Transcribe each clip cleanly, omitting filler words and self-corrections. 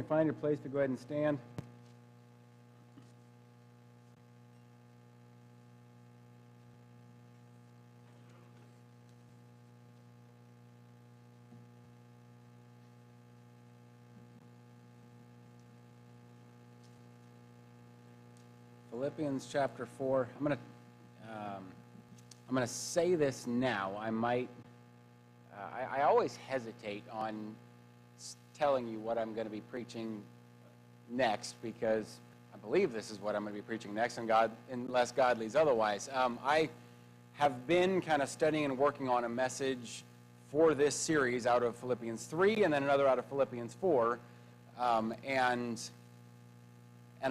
find your place to go ahead and stand. Philippians chapter 4. I'm going to say this now. I always hesitate on telling you what I'm going to be preaching next, because I believe this is what I'm going to be preaching next, unless God leads otherwise. I have been kind of studying and working on a message for this series out of Philippians 3 and then another out of Philippians 4, and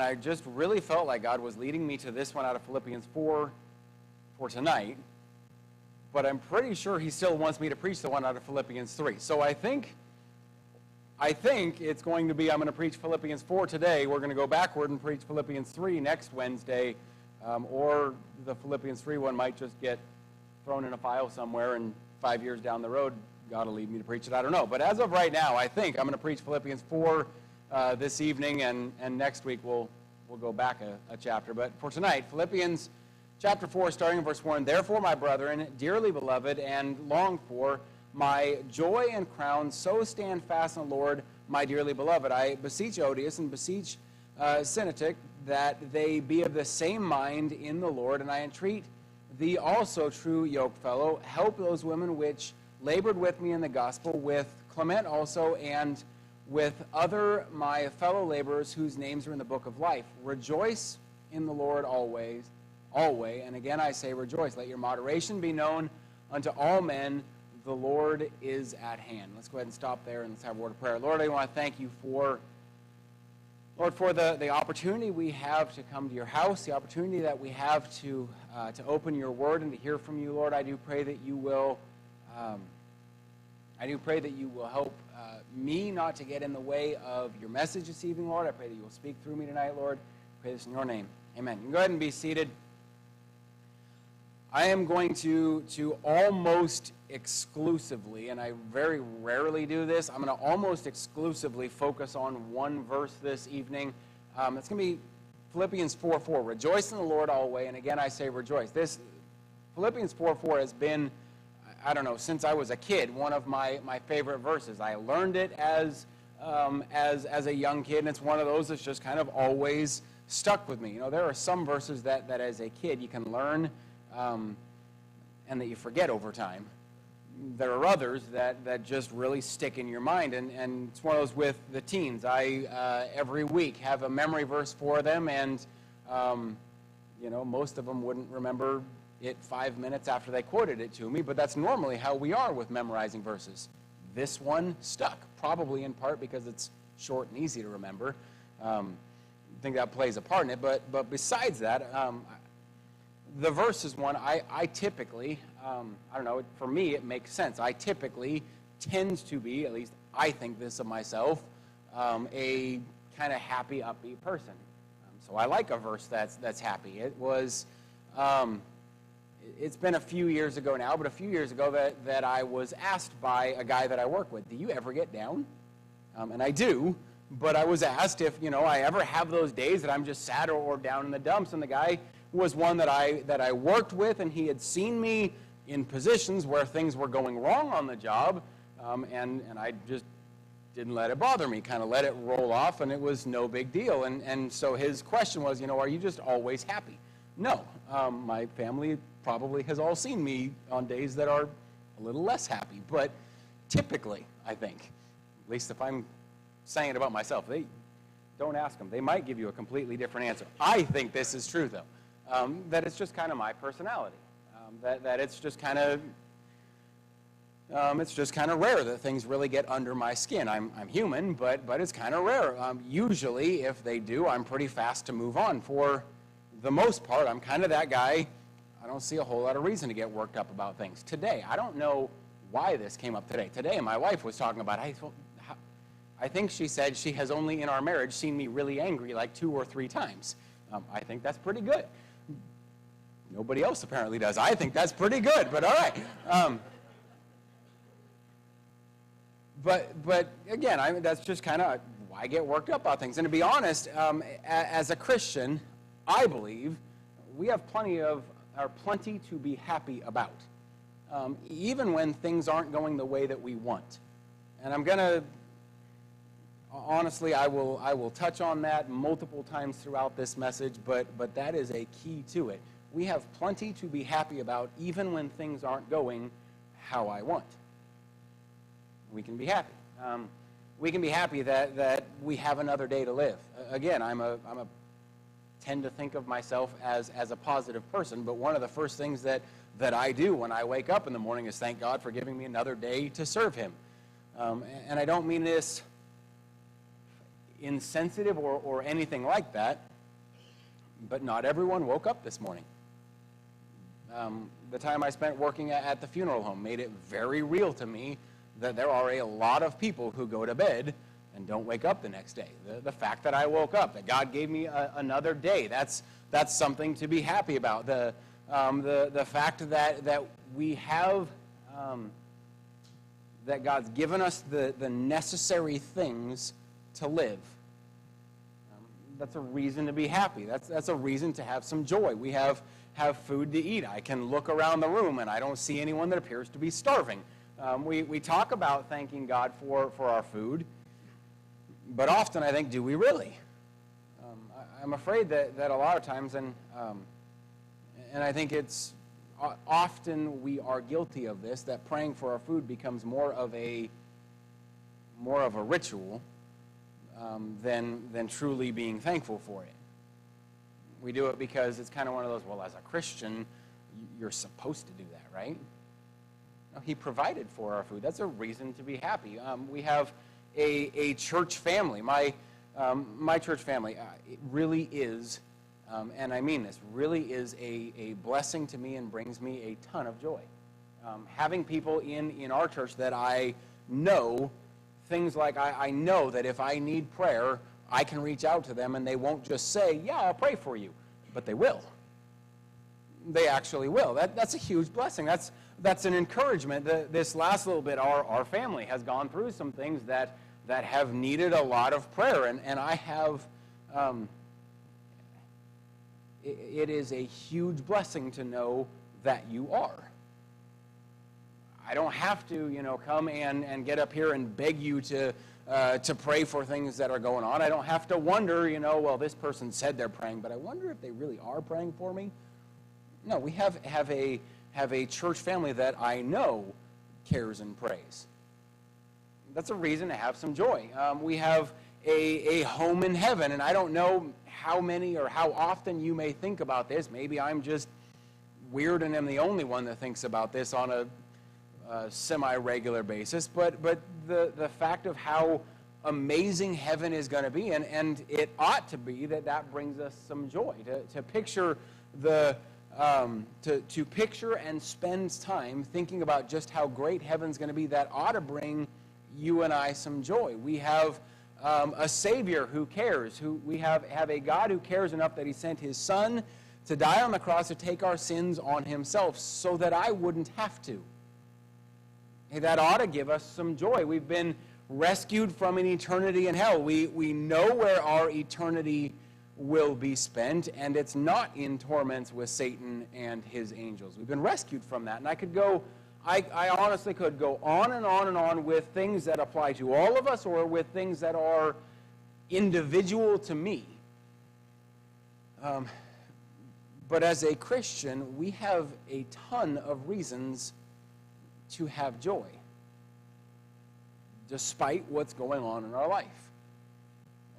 I just really felt like God was leading me to this one out of Philippians 4 for tonight, but I'm pretty sure he still wants me to preach the one out of Philippians 3. So I think it's going to be, I'm going to preach Philippians 4 today. We're going to go backward and preach Philippians 3 next Wednesday, or the Philippians 3 one might just get thrown in a file somewhere, and 5 years down the road, God will lead me to preach it. I don't know. But as of right now, I think I'm going to preach Philippians 4 this evening, and next week we'll go back a chapter. But for tonight, Philippians chapter 4, starting in verse 1, "Therefore, my brethren, dearly beloved and longed for, my joy and crown, so stand fast in the Lord, my dearly beloved. I beseech Odious and beseech Syntyche that they be of the same mind in the Lord, and I entreat thee also, true yokefellow, help those women which labored with me in the gospel, with Clement also, and with other my fellow laborers whose names are in the book of life. Rejoice in the Lord always, and again I say rejoice. Let your moderation be known unto all men. The Lord is at hand." Let's go ahead and stop there and let's have a word of prayer. Lord, I want to thank you for the opportunity we have to come to your house, the opportunity that we have to open your word and to hear from you, Lord. I do pray that you will help me not to get in the way of your message this evening, Lord. I pray that you will speak through me tonight, Lord. I pray this in your name. Amen. You can go ahead and be seated. I am going to almost exclusively, and I very rarely do this, I'm going to almost exclusively focus on one verse this evening. It's going to be Philippians 4:4. "Rejoice in the Lord always, and again I say rejoice." This Philippians 4:4 has been, I don't know, since I was a kid, one of my favorite verses. I learned it as a young kid, and it's one of those that's just kind of always stuck with me. You know, there are some verses that as a kid you can learn and that you forget over time. There are others that just really stick in your mind, and it's one of those with the teens. I every week have a memory verse for them, and most of them wouldn't remember it 5 minutes after they quoted it to me, but that's normally how we are with memorizing verses. This one stuck, probably in part because it's short and easy to remember. I think that plays a part in it, but besides that, the verse is one I typically, I don't know, for me it makes sense. I typically tend to be, at least I think this of myself, a kind of happy, upbeat person. So I like a verse that's happy. It's been a few years ago now, but a few years ago that I was asked by a guy that I work with, "Do you ever get down?" And I do, but I was asked if, I ever have those days that I'm just sad or down in the dumps, and the guy was one that I worked with, and he had seen me in positions where things were going wrong on the job, and I just didn't let it bother me, kind of let it roll off, and it was no big deal. And so his question was, are you just always happy? No. My family probably has all seen me on days that are a little less happy, but typically, I think, at least if I'm saying it about myself, don't ask them. They might give you a completely different answer. I think this is true, though. That it's just kind of my personality. That it's just kind of rare that things really get under my skin. I'm human, but it's kind of rare. Usually, if they do, I'm pretty fast to move on. For the most part, I'm kind of that guy. I don't see a whole lot of reason to get worked up about things. Today, I don't know why this came up today. Today, my wife was talking about, I think she said she has only in our marriage seen me really angry like 2 or 3 times. I think that's pretty good. Nobody else apparently does. I think that's pretty good, but all right. But again, that's just kind of why get worked up about things? And to be honest, as a Christian, I believe we have plenty to be happy about, even when things aren't going the way that we want. And I'm going to, honestly, I will touch on that multiple times throughout this message, but that is a key to it. We have plenty to be happy about, even when things aren't going how I want. We can be happy. We can be happy that we have another day to live. Again, I'm a tend to think of myself as a positive person, but one of the first things that I do when I wake up in the morning is thank God for giving me another day to serve him. And I don't mean this insensitive or anything like that, but not everyone woke up this morning. The time I spent working at the funeral home made it very real to me that there are a lot of people who go to bed and don't wake up the next day. The fact that I woke up, that God gave me another day, that's something to be happy about. The fact that we have, that God's given us the necessary things to live. That's a reason to be happy. That's a reason to have some joy. We have food to eat. I can look around the room and I don't see anyone that appears to be starving. We talk about thanking God for our food, but often I think, do we really? I'm afraid that a lot of times, and I think it's often we are guilty of this, that praying for our food becomes more of a ritual than truly being thankful for it. We do it because it's kind of one of those, well, as a Christian, you're supposed to do that, right? No, he provided for our food. That's a reason to be happy. We have a church family. My church family, it really is, and I mean this, really is a blessing to me and brings me a ton of joy. Having people in our church that I know, things like I know that if I need prayer, I can reach out to them and they won't just say, yeah, I'll pray for you, but they will. They actually will. That's a huge blessing. That's an encouragement. This last little bit, our family has gone through some things that have needed a lot of prayer, and I have, it is a huge blessing to know that you are. I don't have to, come and get up here and beg you to pray for things that are going on. I don't have to wonder, well, this person said they're praying, but I wonder if they really are praying for me. No, we have a church family that I know cares and prays. That's a reason to have some joy. We have a home in heaven, and I don't know how many or how often you may think about this. Maybe I'm just weird and am the only one that thinks about this on a semi-regular basis, but the fact of how amazing heaven is going to be, and it ought to be that brings us some joy to picture to picture and spend time thinking about just how great heaven's going to be. That ought to bring you and I some joy. We have a Savior who cares. We have a God who cares enough that He sent His Son to die on the cross to take our sins on Himself so that I wouldn't have to. Hey, that ought to give us some joy. We've been rescued from an eternity in hell. We know where our eternity will be spent, and it's not in torments with Satan and his angels. We've been rescued from that. And I honestly could go on and on and on with things that apply to all of us or with things that are individual to me. But as a Christian, we have a ton of reasons to have joy, despite what's going on in our life.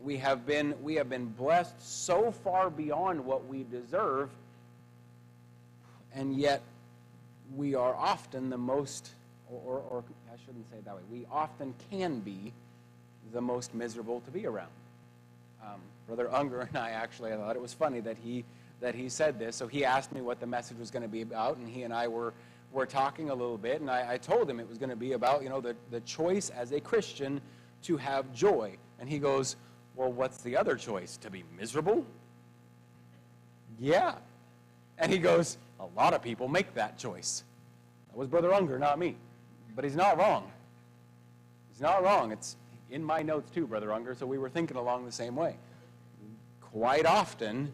We have been blessed so far beyond what we deserve, and yet we are often the most, or I shouldn't say it that way, we often can be the most miserable to be around. Brother Unger and I thought it was funny that he said this. So he asked me what the message was going to be about, and he and I were talking a little bit, and I told him it was going to be about, the choice as a Christian to have joy. And he goes, well, what's the other choice? To be miserable? Yeah. And he goes, a lot of people make that choice. That was Brother Unger, not me. But he's not wrong. He's not wrong. It's in my notes too, Brother Unger, so we were thinking along the same way. Quite often,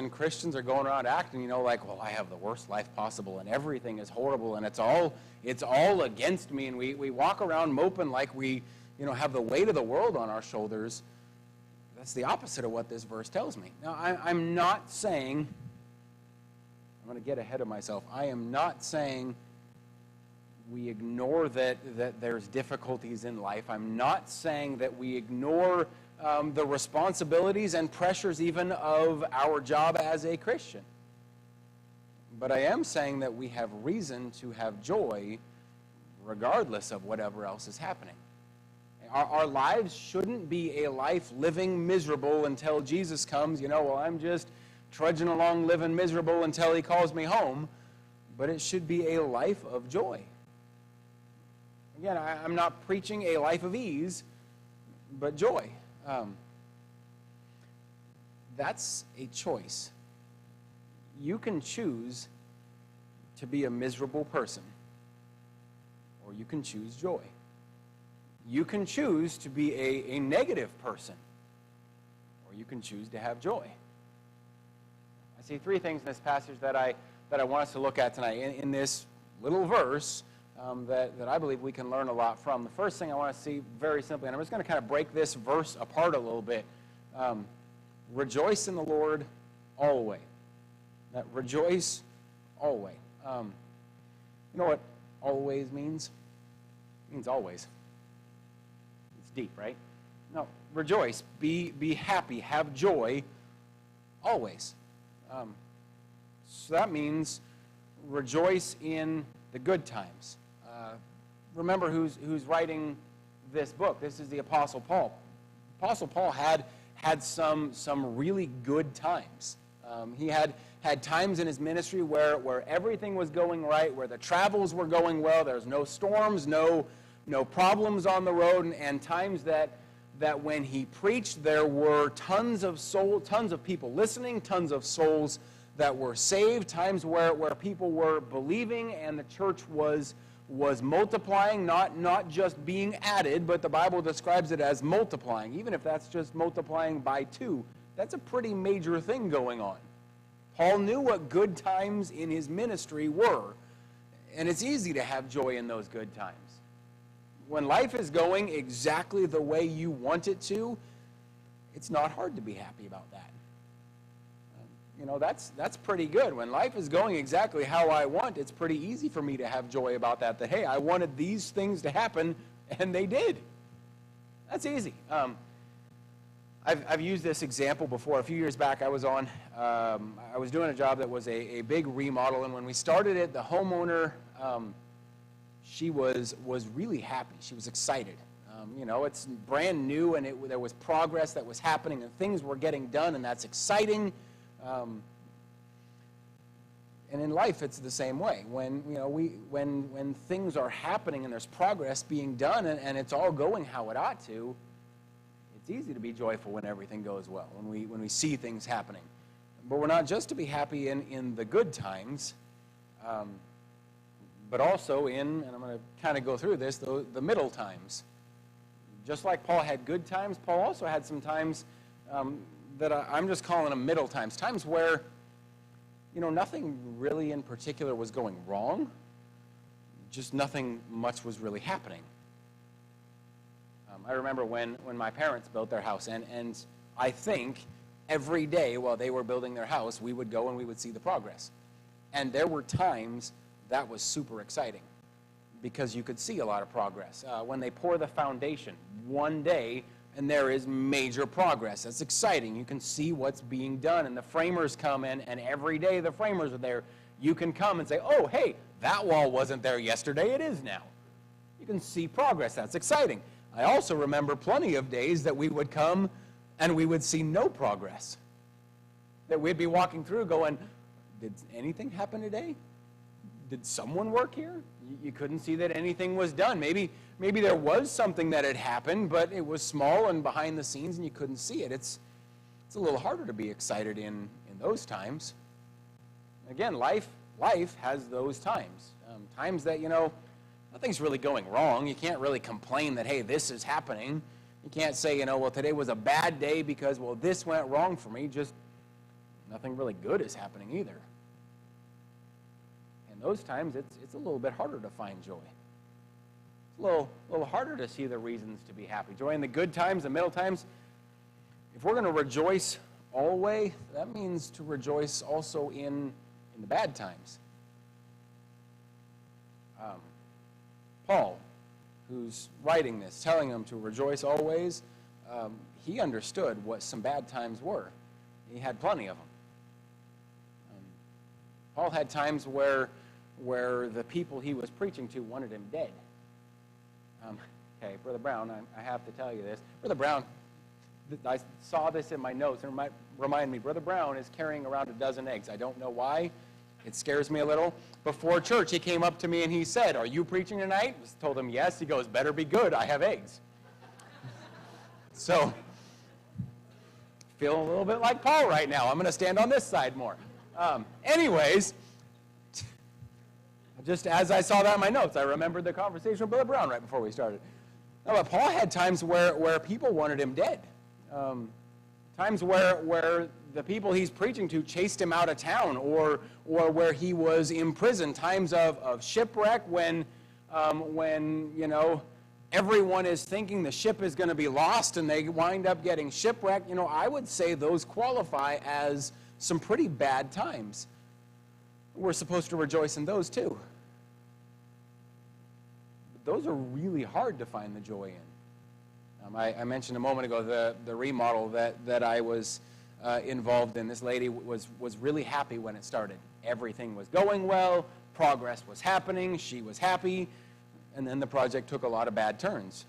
Christians are going around acting, like, well, I have the worst life possible, and everything is horrible, and it's all against me, and we walk around moping like we, have the weight of the world on our shoulders. That's the opposite of what this verse tells me. Now, I'm not saying, I'm going to get ahead of myself, I am not saying we ignore that there's difficulties in life. I'm not saying that we ignore the responsibilities and pressures even of our job as a Christian. But I am saying that we have reason to have joy regardless of whatever else is happening. Our lives shouldn't be a life living miserable until Jesus comes. Well, I'm just trudging along living miserable until he calls me home. But it should be a life of joy. Again, I'm not preaching a life of ease, but joy. That's a choice. You can choose to be a miserable person, or you can choose joy. You can choose to be a negative person, or you can choose to have joy. I see three things in this passage that I want us to look at tonight in this little verse that I believe we can learn a lot from. The first thing I want to see very simply, and I'm just going to kind of break this verse apart a little bit. Rejoice in the Lord always. That rejoice always. You know what always means? It means always. It's deep, right? No, rejoice, be happy, have joy always. So that means rejoice in the good times. Remember who's writing this book. This is the Apostle Paul. Apostle Paul had some really good times. He had times in his ministry where everything was going right, where the travels were going well. There's no storms, no problems on the road, and times that when he preached, there were tons of people listening, tons of souls that were saved, times where people were believing and the church was multiplying, not just being added, but the Bible describes it as multiplying. Even if that's just multiplying by 2, that's a pretty major thing going on. Paul knew what good times in his ministry were, and it's easy to have joy in those good times. When life is going exactly the way you want it to, it's not hard to be happy about that. That's pretty good. When life is going exactly how I want, it's pretty easy for me to have joy about that. That, hey, I wanted these things to happen, and they did. That's easy. I've used this example before. A few years back, I was doing a job that was a big remodel, and when we started it, the homeowner, she was really happy. She was excited. It's brand new, and there was progress that was happening, and things were getting done, and that's exciting. And in life, it's the same way. When things are happening and there's progress being done and it's all going how it ought to, it's easy to be joyful when everything goes well, when we see things happening. But we're not just to be happy in the good times, but also and I'm going to kind of go through this, the middle times. Just like Paul had good times, Paul also had some times that I'm just calling them middle times. Times where, nothing really in particular was going wrong. Just nothing much was really happening. I remember when my parents built their house, and I think every day while they were building their house, we would go and we would see the progress. And there were times that was super exciting because you could see a lot of progress. When they pour the foundation, one day, and there is major progress. That's exciting. You can see what's being done, and the framers come in, and every day the framers are there. You can come and say, oh, hey, that wall wasn't there yesterday. It is now. You can see progress. That's exciting. I also remember plenty of days that we would come and we would see no progress. That we'd be walking through going, did anything happen today? Did someone work here? You couldn't see that anything was done. Maybe there was something that had happened, but it was small and behind the scenes and you couldn't see it. It's a little harder to be excited in those times. Again, life has those times. Times that, nothing's really going wrong. You can't really complain that, hey, this is happening. You can't say, well, today was a bad day because, well, this went wrong for me. Just nothing really good is happening either. And those times, it's a little bit harder to find joy. It's a little harder to see the reasons to be happy. Joy in the good times, the middle times. If we're going to rejoice always, that means to rejoice also in the bad times. Paul, who's writing this, telling them to rejoice always, he understood what some bad times were. He had plenty of them. Paul had times where the people he was preaching to wanted him dead. Okay, Brother Brown, I have to tell you this. Brother Brown, I saw this in my notes, and it might remind me, Brother Brown is carrying around a dozen eggs. I don't know why. It scares me a little. Before church, he came up to me and he said, "Are you preaching tonight?" I told him, yes. He goes, "Better be good. I have eggs." So, feeling a little bit like Paul right now. I'm going to stand on this side more. Anyways, just as I saw that in my notes, I remembered the conversation with Brother Brown right before we started. No, but Paul had times where people wanted him dead. Times where the people he's preaching to chased him out of town, or where he was imprisoned. Times of shipwreck when everyone is thinking the ship is going to be lost and they wind up getting shipwrecked. I would say those qualify as some pretty bad times. We're supposed to rejoice in those too. But those are really hard to find the joy in. I mentioned a moment ago the remodel that I was involved in. This lady was really happy when it started. Everything was going well, progress was happening, she was happy, and then the project took a lot of bad turns.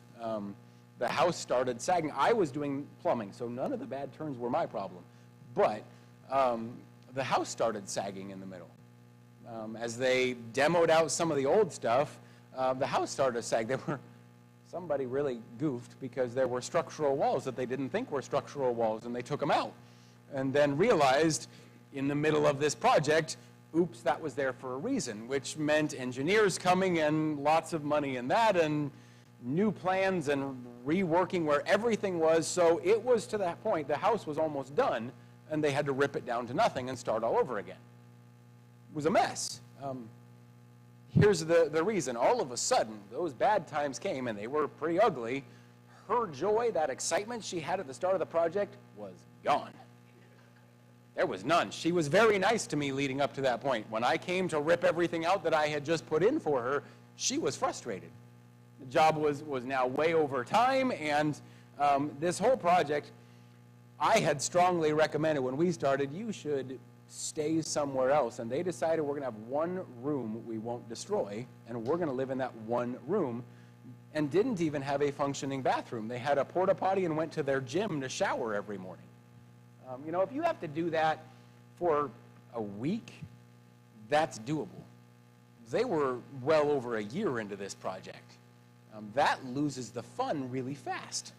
The house started sagging. I was doing plumbing, so none of the bad turns were my problem. But the house started sagging in the middle. As they demoed out some of the old stuff, the house started to sag. Somebody really goofed because there were structural walls that they didn't think were structural walls, and they took them out. And then realized in the middle of this project, oops, that was there for a reason, which meant engineers coming and lots of money in that, and new plans and reworking where everything was. So it was to that point, the house was almost done, and they had to rip it down to nothing and start all over again. It was a mess. Here's the reason. All of a sudden, those bad times came, and they were pretty ugly. Her joy, that excitement she had at the start of the project, was gone. There was none. She was very nice to me leading up to that point. When I came to rip everything out that I had just put in for her, she was frustrated. The job was now way over time, and this whole project, I had strongly recommended when we started, you should stay somewhere else. And they decided we're going to have one room we won't destroy, and we're going to live in that one room, and didn't even have a functioning bathroom. They had a porta potty and went to their gym to shower every morning. If you have to do that for a week, that's doable. They were well over a year into this project. That loses the fun really fast.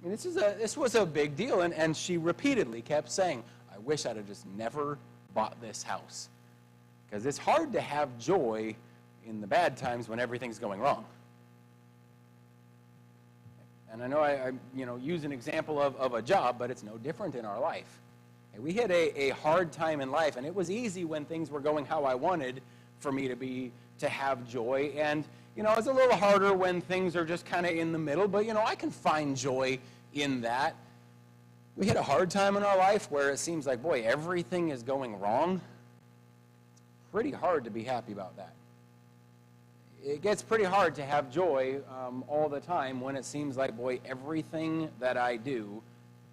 I mean, this was a big deal, and she repeatedly kept saying, I wish I'd have just never bought this house. Because it's hard to have joy in the bad times when everything's going wrong. And I know I use an example of a job, but it's no different in our life. We hit a hard time in life, and it was easy when things were going how I wanted for me to have joy. And, it's a little harder when things are just kind of in the middle, but, I can find joy in that. We hit a hard time in our life where it seems like, boy, everything is going wrong. It's pretty hard to be happy about that. It gets pretty hard to have joy all the time when it seems like, boy, everything that I do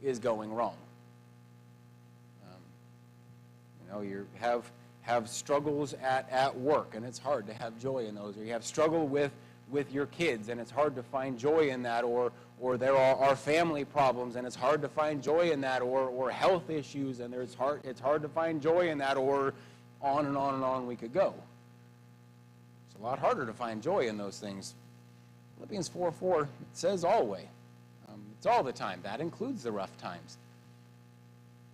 is going wrong. You have struggles at work, and it's hard to have joy in those. Or you have struggle with your kids, and it's hard to find joy in that. Or there are family problems, and it's hard to find joy in that. Or health issues, and it's hard to find joy in that. Or on and on and on we could go. A lot harder to find joy in those things. Philippians 4:4, it says always. It's all the time. That includes the rough times.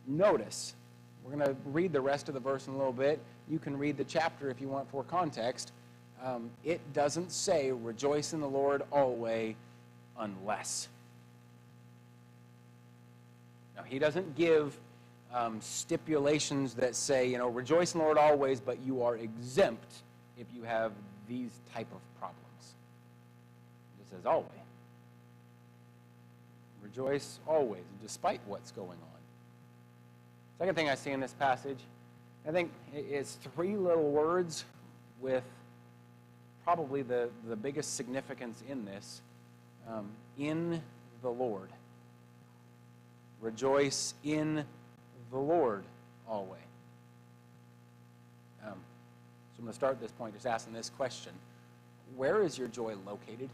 Notice, we're going to read the rest of the verse in a little bit. You can read the chapter if you want for context. it doesn't say rejoice in the Lord always unless. Now, he doesn't give stipulations that say, rejoice in the Lord always, but you are exempt if you have these type of problems. It says always. Rejoice always, despite what's going on. Second thing I see in this passage, I think it's three little words with probably the biggest significance in this. In the Lord. Rejoice in the Lord always. So I'm going to start at this point just asking this question. Where is your joy located?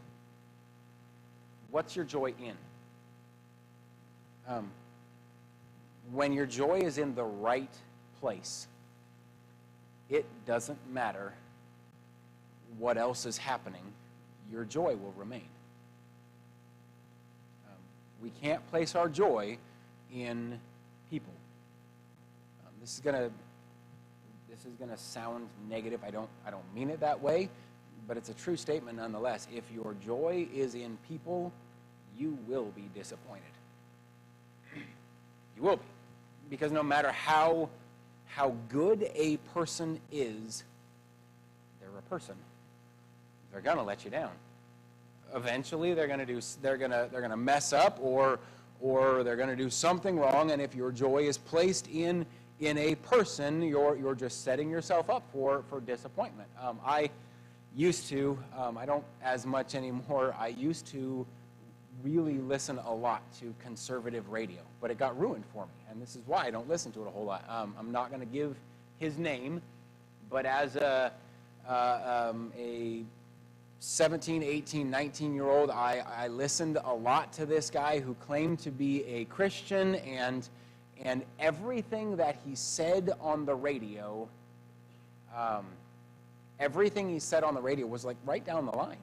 What's your joy in? When your joy is in the right place, it doesn't matter what else is happening, your joy will remain. We can't place our joy in people. This is gonna sound negative. I don't mean it that way, but it's a true statement nonetheless. If your joy is in people, you will be disappointed. You will be. Because no matter how good a person is, they're a person. They're going to let you down. Eventually they're going to mess up or they're going to do something wrong, and if your joy is placed in a person, you're just setting yourself up for disappointment. I used to, I don't as much anymore, I used to really listen a lot to conservative radio, but it got ruined for me, and this is why I don't listen to it a whole lot. I'm not going to give his name, but as a 17, 18, 19-year-old, I listened a lot to this guy who claimed to be a Christian, and everything that he said on the radio, was like right down the line.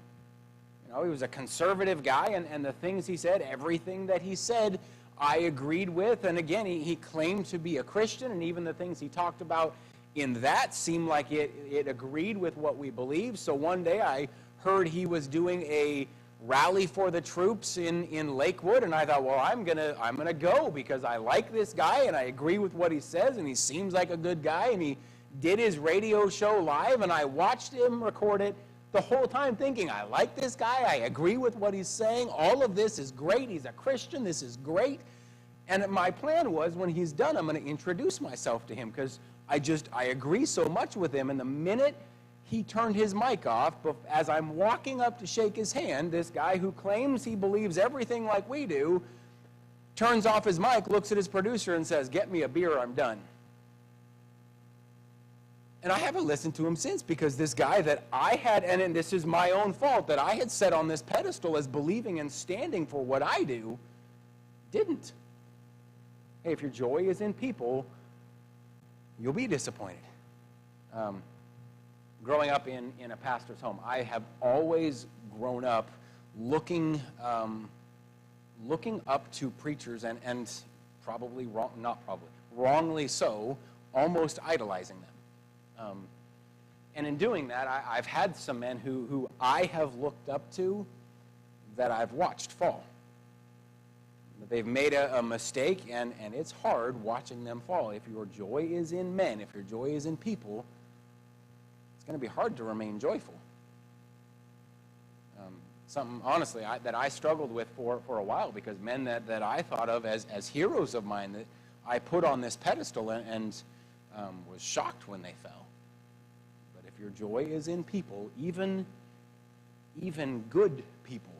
He was a conservative guy, and the things he said, everything that he said, I agreed with. And again, he claimed to be a Christian, and even the things he talked about in that seemed like it agreed with what we believe. So one day I heard he was doing a rally for the troops in Lakewood, and I thought, well, I'm gonna go because I like this guy and I agree with what he says, and he seems like a good guy, and he did his radio show live, and I watched him record it the whole time thinking, I like this guy, I agree with what he's saying, all of this is great, he's a Christian, this is great. And my plan was, when he's done, I'm going to introduce myself to him, because I agree so much with him. And the minute he turned his mic off, as I'm walking up to shake his hand, this guy who claims he believes everything like we do, turns off his mic, looks at his producer and says, get me a beer, I'm done. And I haven't listened to him since, because this guy that I had, and this is my own fault, that I had set on this pedestal as believing and standing for what I do, didn't. Hey, if your joy is in people, you'll be disappointed. Growing up in a pastor's home, I have always grown up looking up to preachers and wrongly so, almost idolizing them. And in doing that, I've had some men who I have looked up to that I've watched fall. They've made a mistake, and it's hard watching them fall. If your joy is in men, if your joy is in people, it's going to be hard to remain joyful. Something, honestly, that I struggled with for a while, because men that I thought of as heroes of mine that I put on this pedestal and was shocked when they fell. But if your joy is in people, even good people,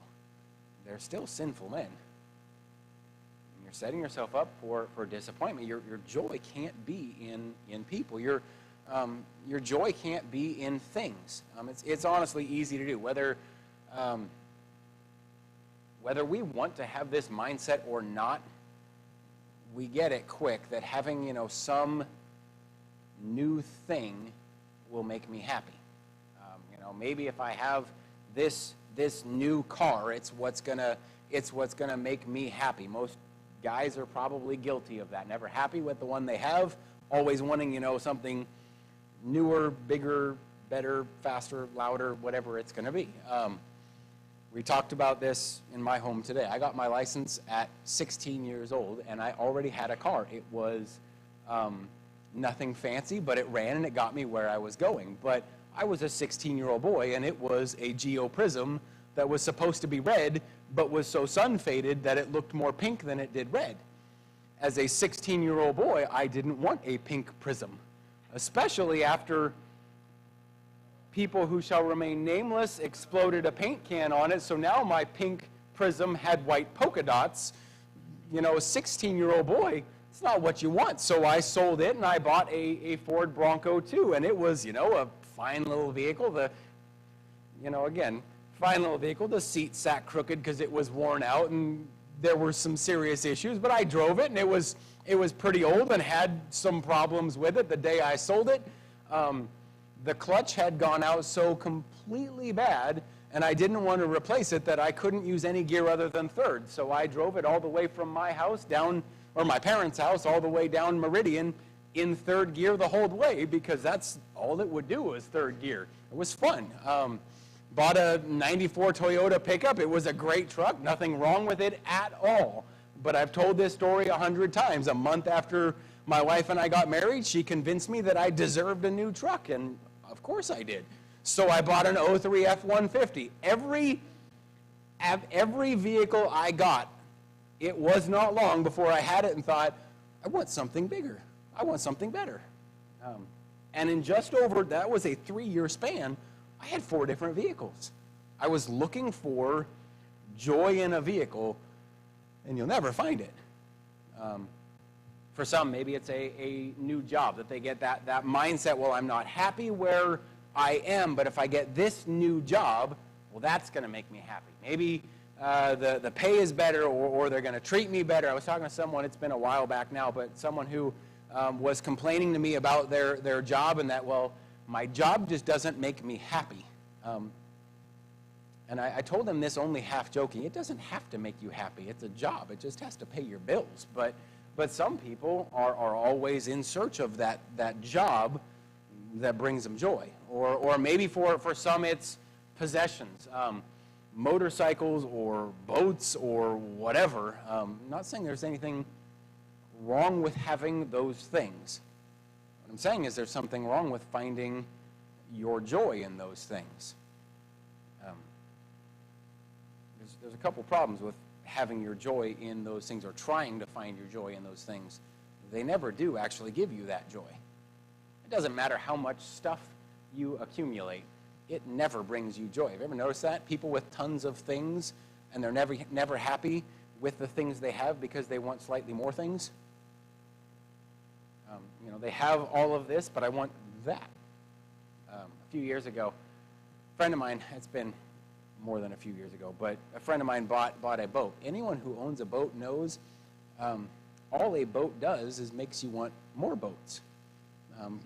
they're still sinful men. You're setting yourself up for disappointment. Your joy can't be in people. Your joy can't be in things. It's honestly easy to do. Whether we want to have this mindset or not, we get it quick that having some new thing will make me happy. Maybe if I have this new car, it's what's gonna make me happy. Most guys are probably guilty of that. Never happy with the one they have, always wanting something newer, bigger, better, faster, louder, whatever it's going to be. We talked about this in my home today. I got my license at 16 years old, and I already had a car. It was nothing fancy, but it ran and it got me where I was going. But I was a 16-year-old boy, and it was a Geo Prism that was supposed to be red, but was so sun-faded that it looked more pink than it did red. As a 16-year-old boy, I didn't want a pink Prism, especially after people who shall remain nameless exploded a paint can on it, so now my pink Prism had white polka dots. You know, a 16-year-old boy, it's not what you want. So I sold it, and I bought a Ford Bronco too, and it was, you know, a fine little vehicle. Fine little vehicle. The seat sat crooked because it was worn out, and there were some serious issues, but I drove it, and it was pretty old and had some problems with it the day I sold it. The clutch had gone out so completely bad, and I didn't want to replace it, that I couldn't use any gear other than third. So I drove it all the way from my house down, or my parents' house, all the way down Meridian in third gear the whole way, because that's all it would do was third gear. It was fun. Bought a 94 Toyota pickup. It was a great truck, nothing wrong with it at all. But I've told this story 100 times. A month after my wife and I got married, she convinced me that I deserved a new truck, and of course I did. So I bought an 03 F-150. Every vehicle I got, it was not long before I had it and thought, I want something bigger. I want something better. And in just over, that was a 3-year span, I had 4 different vehicles. I was looking for joy in a vehicle, and you'll never find it. For some, maybe it's a new job, that they get that mindset, well, I'm not happy where I am, but if I get this new job, well, that's going to make me happy. Maybe the pay is better, or they're going to treat me better. I was talking to someone, it's been a while back now, but someone who was complaining to me about their job, and that, well, my job just doesn't make me happy. And I told them this only half joking. It doesn't have to make you happy. It's a job. It just has to pay your bills. But some people are always in search of that job that brings them joy. Or maybe for some it's possessions, motorcycles or boats or whatever. I'm not saying there's anything wrong with having those things. What I'm saying is there's something wrong with finding your joy in those things. There's a couple problems with having your joy in those things, or trying to find your joy in those things. They never do actually give you that joy. It doesn't matter how much stuff you accumulate. It never brings you joy. Have you ever noticed that? People with tons of things, and they're never happy with the things they have because they want slightly more things. They have all of this, but I want that. A few years ago, a friend of mine, it's been more than a few years ago, but a friend of mine bought a boat. Anyone who owns a boat knows all a boat does is makes you want more boats.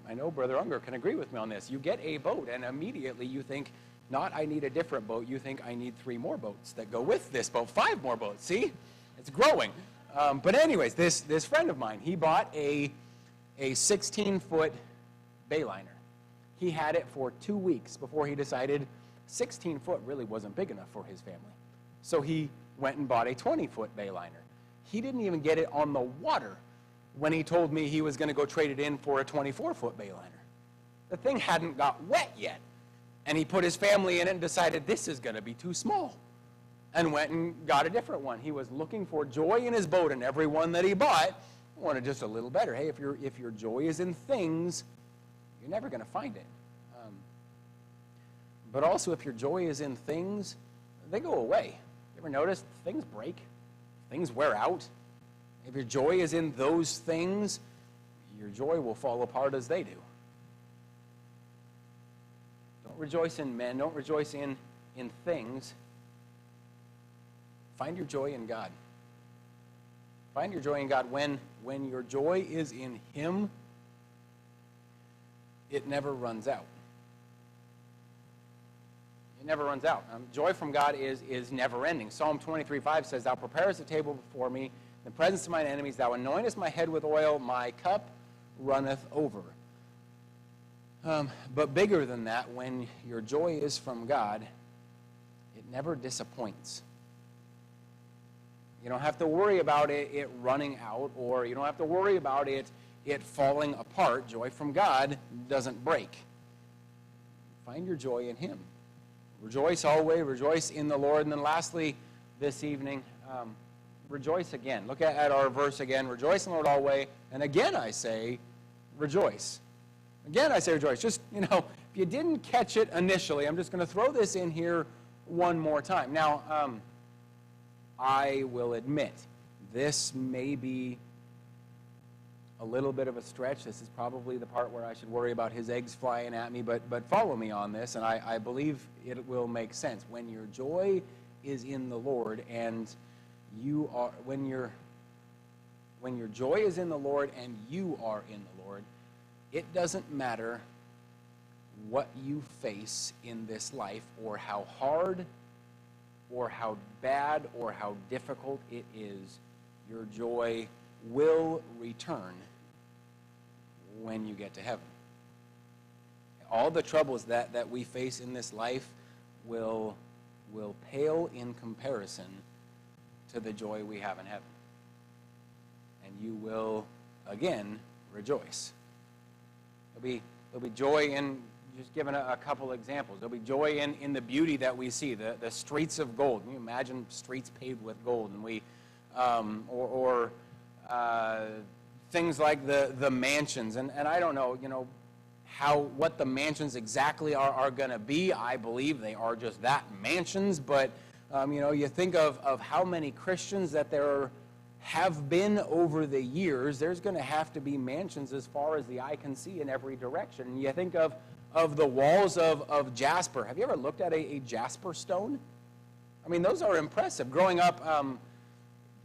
I know Brother Unger can agree with me on this. You get a boat, and immediately you think, not I need a different boat, you think I need 3 more boats that go with this boat, 5 more boats. See? It's growing. But anyways, this friend of mine, he bought a 16-foot bayliner. He had it for 2 weeks before he decided 16 foot really wasn't big enough for his family. So he went and bought a 20-foot bayliner. He didn't even get it on the water when he told me he was going to go trade it in for a 24-foot bayliner. The thing hadn't got wet yet. And he put his family in it and decided this is going to be too small, and went and got a different one. He was looking for joy in his boat, and every one that he bought wanted just a little better. Hey, if your joy is in things, you're never going to find it. But also, if your joy is in things, they go away. You ever notice things break? Things wear out. If your joy is in those things, your joy will fall apart as they do. Don't rejoice in men. Don't rejoice in things. Find your joy in God. Find your joy in God. When your joy is in Him, it never runs out. It never runs out. Joy from God is never ending. Psalm 23:5 says, Thou preparest a table before me in the presence of mine enemies. Thou anointest my head with oil. My cup runneth over. But bigger than that, when your joy is from God, it never disappoints. You don't have to worry about it running out, or you don't have to worry about it falling apart. Joy from God doesn't break. Find your joy in Him. Rejoice always, rejoice in the Lord. And then lastly, this evening, rejoice again. Look at our verse again. Rejoice in the Lord always. And again I say, rejoice. Again I say rejoice. Just, if you didn't catch it initially, I'm just going to throw this in here one more time. Now, I will admit, this may be a little bit of a stretch. This is probably the part where I should worry about his eggs flying at me, but follow me on this, and I believe it will make sense. When your joy is in the Lord, and when your joy is in the Lord and you are in the Lord, it doesn't matter what you face in this life, or how hard or how bad or how difficult it is, your joy will return when you get to heaven. All the troubles that we face in this life will pale in comparison to the joy we have in heaven. And you will, again, rejoice. There'll be joy in, just giving a couple examples. There'll be joy in the beauty that we see, the streets of gold. Can you imagine streets paved with gold? And we, things like the mansions. And I don't know, what the mansions exactly are going to be. I believe they are just that, mansions. But, you think of how many Christians that there have been over the years. There's going to have to be mansions as far as the eye can see in every direction. And you think of the walls of jasper. Have you ever looked at a jasper stone? I mean, those are impressive. Growing up,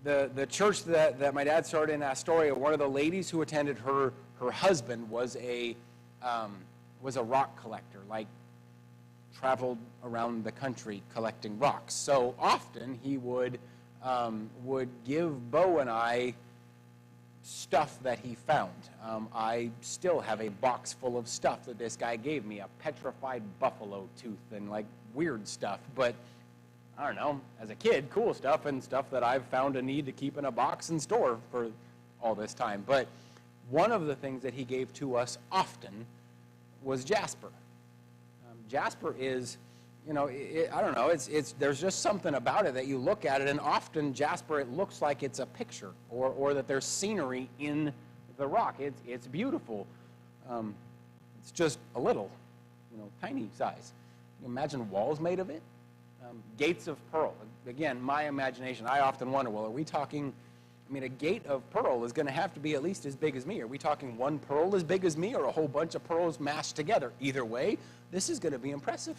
the church that my dad started in Astoria, one of the ladies who attended, her husband was a rock collector, like traveled around the country collecting rocks. So often he would give Bo and I stuff that he found. I still have a box full of stuff that this guy gave me, a petrified buffalo tooth and like weird stuff. But I don't know, as a kid, cool stuff, and stuff that I've found a need to keep in a box and store for all this time. But one of the things that he gave to us often was jasper. Jasper is, I don't know, there's just something about it that you look at it, and often jasper, it looks like it's a picture, or that there's scenery in the rock. It's beautiful. It's just a little, tiny size. Can you imagine walls made of it? Gates of pearl. Again, my imagination, I often wonder, well, are we talking, a gate of pearl is going to have to be at least as big as me. Are we talking one pearl as big as me, or a whole bunch of pearls mashed together? Either way, this is going to be impressive.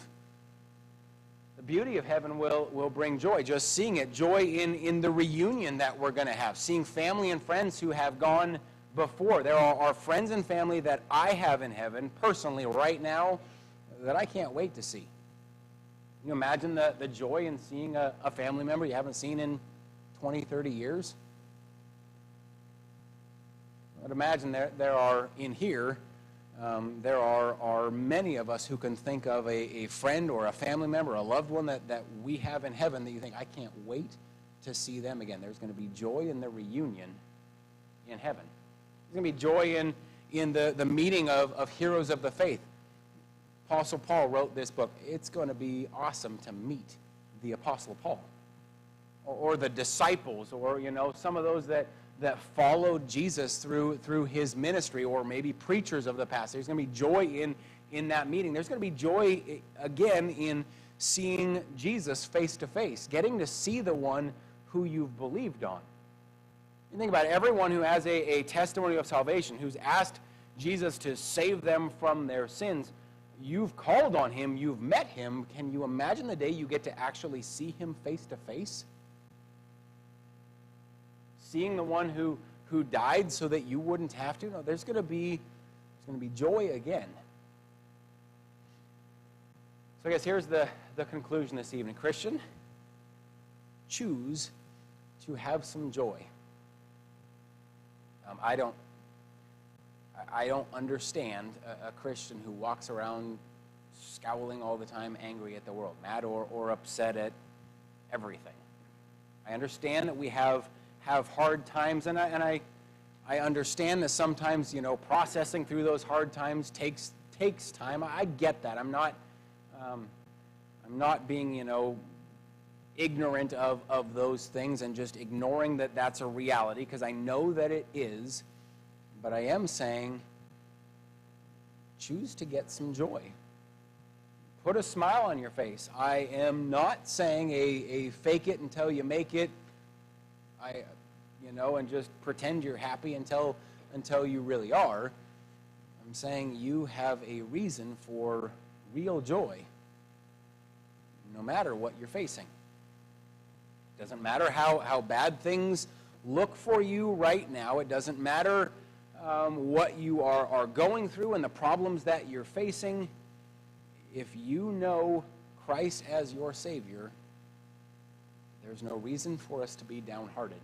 The beauty of heaven will bring joy. Just seeing it, joy in the reunion that we're going to have, seeing family and friends who have gone before. There are friends and family that I have in heaven personally right now that I can't wait to see. Can you imagine the joy in seeing a family member you haven't seen in 20, 30 years? I'd imagine there are in here, there are many of us who can think of a friend or a family member, a loved one that we have in heaven that you think, I can't wait to see them again. There's going to be joy in the reunion in heaven. There's going to be joy in the meeting of heroes of the faith. Apostle Paul wrote this book. It's going to be awesome to meet the Apostle Paul, or the disciples, or some of those that followed Jesus through his ministry, or maybe preachers of the past. There's going to be joy in that meeting. There's going to be joy again in seeing Jesus face to face, getting to see the one who you've believed on. You think about it, everyone who has a testimony of salvation, who's asked Jesus to save them from their sins. You've called on him, you've met him. Can you imagine the day you get to actually see him face to face? Seeing the one who died so that you wouldn't have to? No, there's going to be joy again. So I guess here's the conclusion this evening. Christian, choose to have some joy. I don't understand a Christian who walks around scowling all the time, angry at the world, mad or upset at everything. I understand that we have hard times, and I understand that sometimes, processing through those hard times takes time. I get that. I'm not being, ignorant of those things and just ignoring that that's a reality, because I know that it is. But I am saying, choose to get some joy. Put a smile on your face. I am not saying a fake it until you make it, and just pretend you're happy until you really are. I'm saying you have a reason for real joy, no matter what you're facing. It doesn't matter how bad things look for you right now. It doesn't matter what you are going through and the problems that you're facing. If you know Christ as your Savior, there's no reason for us to be downhearted.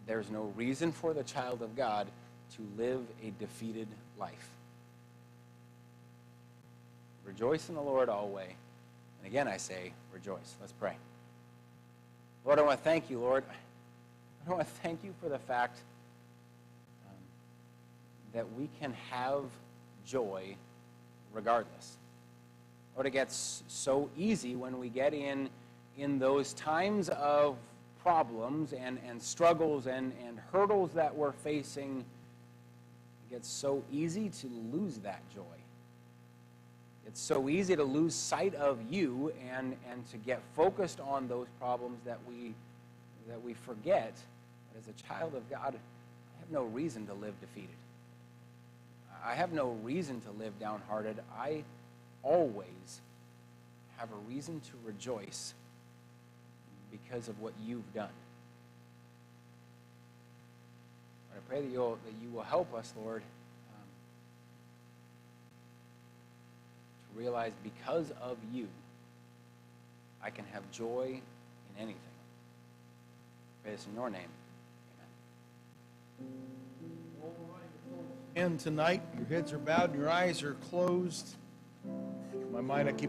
There's no reason for the child of God to live a defeated life. Rejoice in the Lord always. And again, I say, rejoice. Let's pray. Lord, I want to thank you, Lord. I want to thank you for the fact that we can have joy regardless. Lord, it gets so easy when we get in those times of problems and struggles and hurdles that we're facing. It gets so easy to lose that joy. It's so easy to lose sight of you and to get focused on those problems that we forget that as a child of God, I have no reason to live defeated. I have no reason to live downhearted. I always have a reason to rejoice because of what you've done. But I pray that you will help us, Lord, to realize because of you, I can have joy in anything. I pray this in your name. Amen. And tonight, your heads are bowed and your eyes are closed. In my mind, I keep